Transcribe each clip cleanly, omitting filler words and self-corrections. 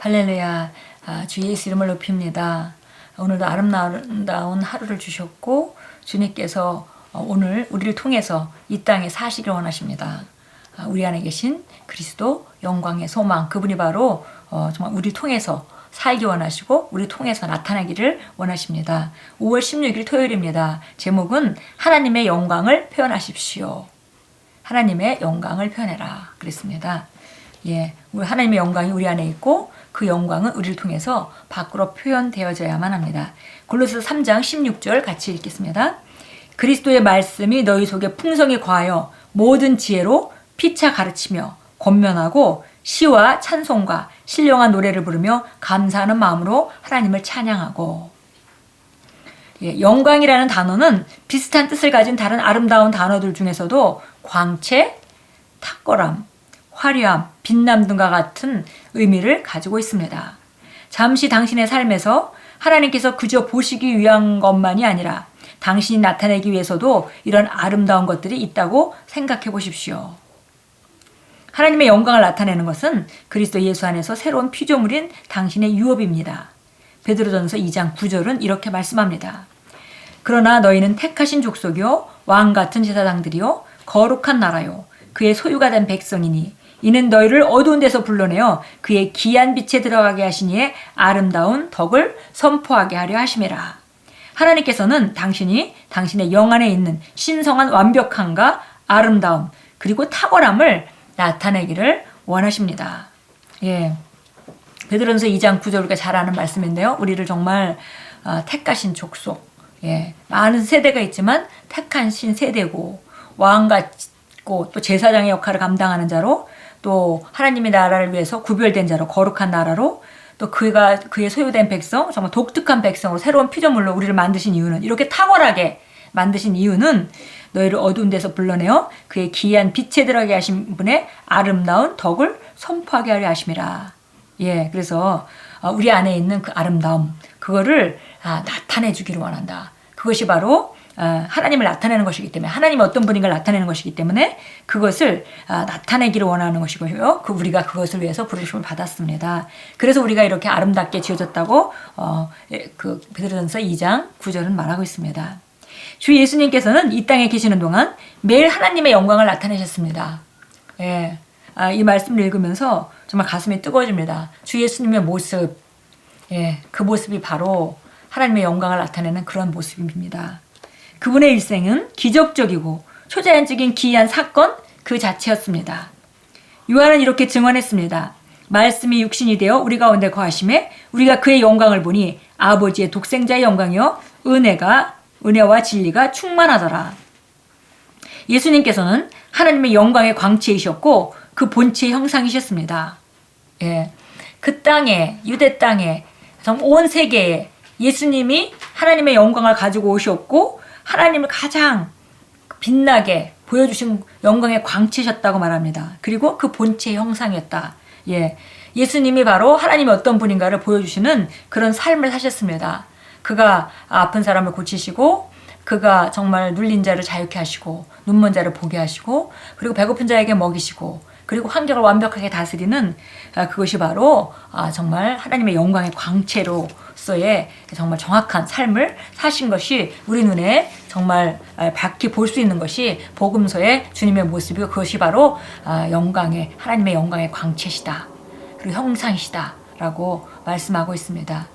할렐루야. 주 예수 이름을 높입니다. 오늘도 아름다운 하루를 주셨고 주님께서 오늘 우리를 통해서 이 땅에 사시길 원하십니다. 우리 안에 계신 그리스도 영광의 소망, 그분이 바로 정말 우리를 통해서 살기 원하시고 우리 통해서 나타나기를 원하십니다. 5월 16일 토요일입니다. 제목은 하나님의 영광을 표현하십시오. 하나님의 영광을 표현해라 그랬습니다. 우리 하나님의 영광이 우리 안에 있고 그 영광은 우리를 통해서 밖으로 표현되어져야만 합니다. 골로새서 3장 16절 같이 읽겠습니다. 그리스도의 말씀이 너희 속에 풍성히 과하여 모든 지혜로 피차 가르치며 권면하고 시와 찬송과 신령한 노래를 부르며 감사하는 마음으로 하나님을 찬양하고. 영광이라는 단어는 비슷한 뜻을 가진 다른 아름다운 단어들 중에서도 광채, 탁월함, 화려함, 빛남 등과 같은 의미를 가지고 있습니다. 잠시 당신의 삶에서 하나님께서 그저 보시기 위한 것만이 아니라 당신이 나타내기 위해서도 이런 아름다운 것들이 있다고 생각해 보십시오. 하나님의 영광을 나타내는 것은 그리스도 예수 안에서 새로운 피조물인 당신의 유업입니다. 베드로전서 2장 9절은 이렇게 말씀합니다. 그러나 너희는 택하신 족속이요 왕 같은 제사장들이요 거룩한 나라요 그의 소유가 된 백성이니 이는 너희를 어두운 데서 불러내어 그의 귀한 빛에 들어가게 하시니에 아름다운 덕을 선포하게 하려 하심이라. 하나님께서는 당신이 당신의 영 안에 있는 신성한 완벽함과 아름다움 그리고 탁월함을 나타내기를 원하십니다. 베드로전서 2장 9절 우리가 잘 아는 말씀인데요. 우리를 정말 택하신 족속, 많은 세대가 있지만 택하신 세대고 왕 같고 또 제사장의 역할을 감당하는 자로 또 하나님의 나라를 위해서 구별된 자로 거룩한 나라로 또 그의 소유된 백성, 정말 독특한 백성으로 새로운 피조물로 우리를 만드신 이유는 이렇게 탁월하게 만드신 이유는 너희를 어두운 데서 불러내어 그의 귀한 빛에 들어가게 하신 분의 아름다운 덕을 선포하게 하려 하심이라. 그래서 우리 안에 있는 그 아름다움 그거를 나타내 주기를 원한다. 그것이 바로 하나님을 나타내는 것이기 때문에 하나님이 어떤 분인가를 나타내는 것이기 때문에 그것을 나타내기를 원하는 것이고요. 우리가 그것을 위해서 부르심을 받았습니다. 그래서 우리가 이렇게 아름답게 지어졌다고 그 베드로전서 2장 9절은 말하고 있습니다. 주 예수님께서는 이 땅에 계시는 동안 매일 하나님의 영광을 나타내셨습니다. 이 말씀을 읽으면서 정말 가슴이 뜨거워집니다. 주 예수님의 모습, 그 모습이 바로 하나님의 영광을 나타내는 그런 모습입니다. 그분의 일생은 기적적이고 초자연적인 기이한 사건 그 자체였습니다. 요한은 이렇게 증언했습니다. 말씀이 육신이 되어 우리 가운데 거하심에 우리가 그의 영광을 보니 아버지의 독생자의 영광이요 은혜와 진리가 충만하더라. 예수님께서는 하나님의 영광의 광채이셨고 그 본체의 형상이셨습니다. 그 땅에 유대 땅에 온 세계에 예수님이 하나님의 영광을 가지고 오셨고 하나님을 가장 빛나게 보여주신 영광의 광채셨다고 말합니다. 그리고 그 본체의 형상이었다. 예수님이 바로 하나님이 어떤 분인가를 보여주시는 그런 삶을 사셨습니다. 그가 아픈 사람을 고치시고 그가 정말 눌린 자를 자유케 하시고 눈먼 자를 보게 하시고 그리고 배고픈 자에게 먹이시고 그리고 환경을 완벽하게 다스리는 그것이 바로 정말 하나님의 영광의 광채로서의 정말 정확한 삶을 사신 것이 우리 눈에 정말 밝히 볼 수 있는 것이 복음서의 주님의 모습이고 그것이 바로 하나님의 영광의 광채시다. 그리고 형상이시다 라고 말씀하고 있습니다.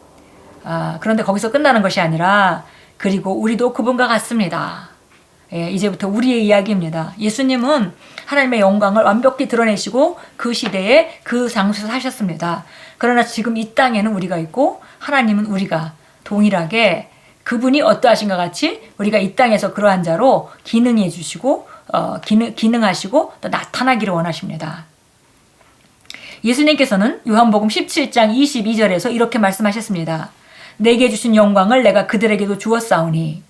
그런데 거기서 끝나는 것이 아니라 그리고 우리도 그분과 같습니다. 이제부터 우리의 이야기입니다. 예수님은 하나님의 영광을 완벽히 드러내시고 그 시대에 그 장소에서 사셨습니다. 그러나 지금 이 땅에는 우리가 있고 하나님은 우리가 동일하게 그분이 어떠하신가 같이 우리가 이 땅에서 그러한 자로 기능해 주시고 기능하시고 또 나타나기를 원하십니다. 예수님께서는 요한복음 17장 22절에서 이렇게 말씀하셨습니다. 내게 주신 영광을 내가 그들에게도 주었사오니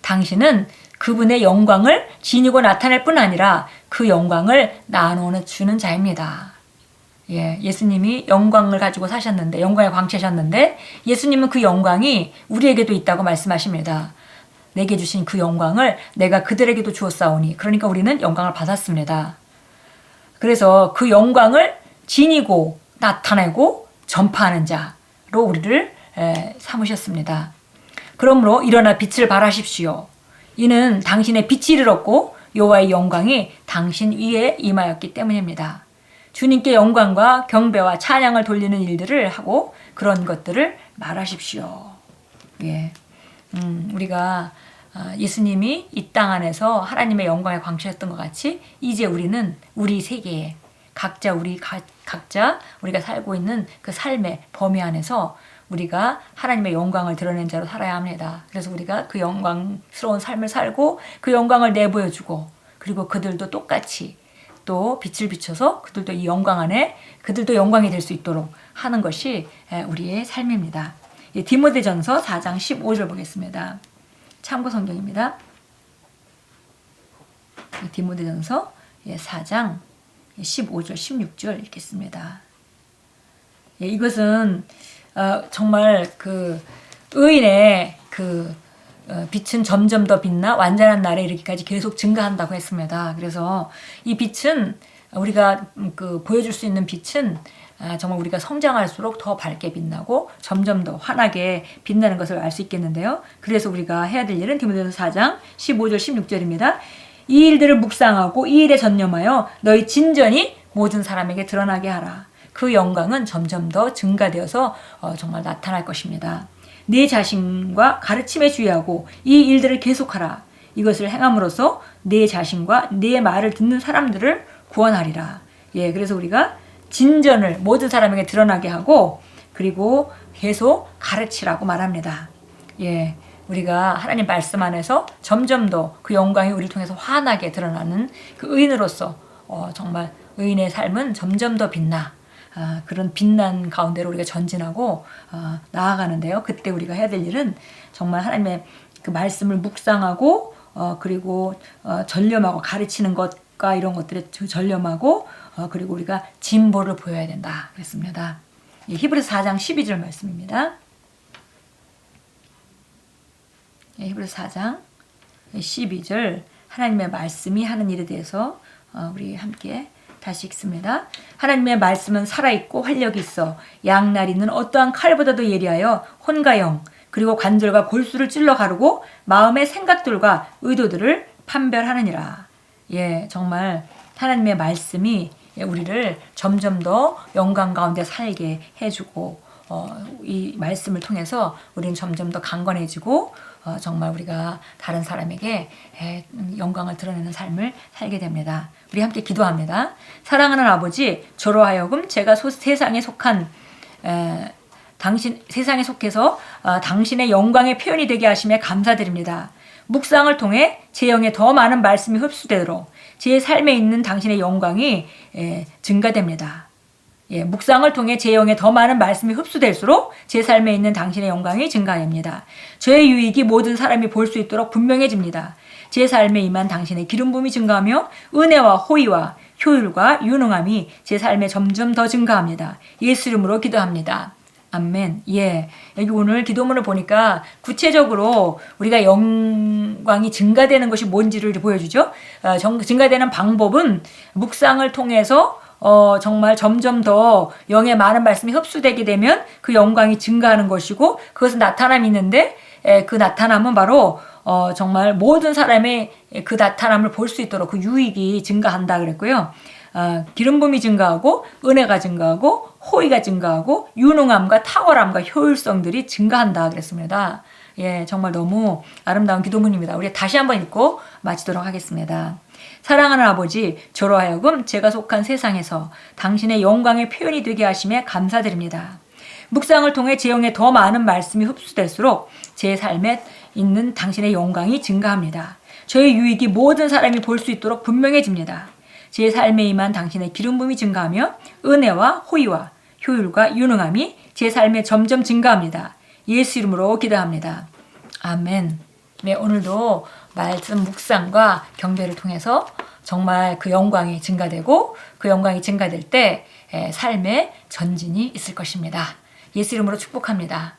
당신은 그분의 영광을 지니고 나타낼 뿐 아니라 그 영광을 나누어 주는 자입니다. 예수님이 영광을 가지고 사셨는데 영광의 광채셨는데 예수님은 그 영광이 우리에게도 있다고 말씀하십니다. 내게 주신 그 영광을 내가 그들에게도 주었사오니 그러니까 우리는 영광을 받았습니다. 그래서 그 영광을 지니고 나타내고 전파하는 자로 우리를 삼으셨습니다. 그러므로 일어나 빛을 발하십시오. 이는 당신의 빛이 이르렀고 여호와의 영광이 당신 위에 임하였기 때문입니다. 주님께 영광과 경배와 찬양을 돌리는 일들을 하고 그런 것들을 말하십시오. 예, 우리가 예수님이 이 땅 안에서 하나님의 영광에 광채였던 것 같이 이제 우리는 우리 세계에 각자 우리가 살고 있는 그 삶의 범위 안에서 우리가 하나님의 영광을 드러낸 자로 살아야 합니다. 그래서 우리가 그 영광스러운 삶을 살고 그 영광을 내보여주고 그리고 그들도 똑같이 또 빛을 비춰서 그들도 이 영광 안에 그들도 영광이 될 수 있도록 하는 것이 우리의 삶입니다. 디모데전서 4장 15절 보겠습니다. 참고 성경입니다. 디모데전서 4장 15절 16절 읽겠습니다. 이것은 정말 그 의인의 그 빛은 점점 더 빛나 완전한 날에 이르기까지 계속 증가한다고 했습니다. 그래서 이 빛은 우리가 보여줄 수 있는 빛은 정말 우리가 성장할수록 더 밝게 빛나고 점점 더 환하게 빛나는 것을 알 수 있겠는데요. 그래서 우리가 해야 될 일은 디모데전서 4장 15절 16절입니다. 이 일들을 묵상하고 이 일에 전념하여 너희 진전이 모든 사람에게 드러나게 하라. 그 영광은 점점 더 증가되어서 정말 나타날 것입니다. 네 자신과 가르침에 주의하고 이 일들을 계속하라. 이것을 행함으로써 네 자신과 네 말을 듣는 사람들을 구원하리라. 예, 그래서 우리가 진전을 모든 사람에게 드러나게 하고 그리고 계속 가르치라고 말합니다. 예, 우리가 하나님 말씀 안에서 점점 더 그 영광이 우리를 통해서 환하게 드러나는 그 의인으로서 정말 의인의 삶은 점점 더 빛나 그런 빛난 가운데로 우리가 전진하고 나아가는데요. 그때 우리가 해야 될 일은 정말 하나님의 그 말씀을 묵상하고 그리고 전념하고 가르치는 것과 이런 것들에 전념하고 그리고 우리가 진보를 보여야 된다 그랬습니다. 히브리서 4장 12절 말씀입니다. 히브리서 4장 12절 하나님의 말씀이 하는 일에 대해서 우리 함께 다시 읽습니다. 하나님의 말씀은 살아있고 활력이 있어 양날 있는 어떠한 칼보다도 예리하여 혼과 영 그리고 관절과 골수를 찔러 가르고 마음의 생각들과 의도들을 판별하느니라. 예, 정말 하나님의 말씀이 우리를 점점 더 영광 가운데 살게 해주고 이 말씀을 통해서 우리는 점점 더 강건해지고 정말 우리가 다른 사람에게 영광을 드러내는 삶을 살게 됩니다. 우리 함께 기도합니다. 사랑하는 아버지, 저로 하여금 제가 세상에 속한 세상에 속해서 당신의 영광의 표현이 되게 하심에 감사드립니다. 묵상을 통해 제 영에 더 많은 말씀이 흡수되도록 제 삶에 있는 당신의 영광이 증가됩니다. 예, 묵상을 통해 제 영에 더 많은 말씀이 흡수될수록 제 삶에 있는 당신의 영광이 증가합니다. 저의 유익이 모든 사람이 볼 수 있도록 분명해집니다. 제 삶에 임한 당신의 기름 부음이 증가하며 은혜와 호의와 효율과 유능함이 제 삶에 점점 더 증가합니다. 예수 이름으로 기도합니다. 아멘. 예. 여기 오늘 기도문을 보니까 구체적으로 우리가 영광이 증가되는 것이 뭔지를 보여주죠. 증가되는 방법은 묵상을 통해서 정말 점점 더 영의 많은 말씀이 흡수되게 되면 그 영광이 증가하는 것이고 그것은 나타남이 있는데 그 나타남은 바로 정말 모든 사람의 그 나타남을 볼 수 있도록 그 유익이 증가한다 그랬고요. 기름 부음이 증가하고 은혜가 증가하고 호의가 증가하고 유능함과 탁월함과 효율성들이 증가한다 그랬습니다. 예, 정말 너무 아름다운 기도문입니다. 우리 다시 한번 읽고 마치도록 하겠습니다. 사랑하는 아버지, 저로 하여금 제가 속한 세상에서 당신의 영광의 표현이 되게 하심에 감사드립니다. 묵상을 통해 제 영에 더 많은 말씀이 흡수될수록 제 삶에 있는 당신의 영광이 증가합니다. 저의 유익이 모든 사람이 볼 수 있도록 분명해집니다. 제 삶에 임한 당신의 기름 부음이 증가하며 은혜와 호의와 효율과 유능함이 제 삶에 점점 증가합니다. 예수 이름으로 기도합니다. 아멘. 네, 오늘도 말씀 묵상과 경배를 통해서 정말 그 영광이 증가되고 그 영광이 증가될 때 삶의 전진이 있을 것입니다. 예수 이름으로 축복합니다.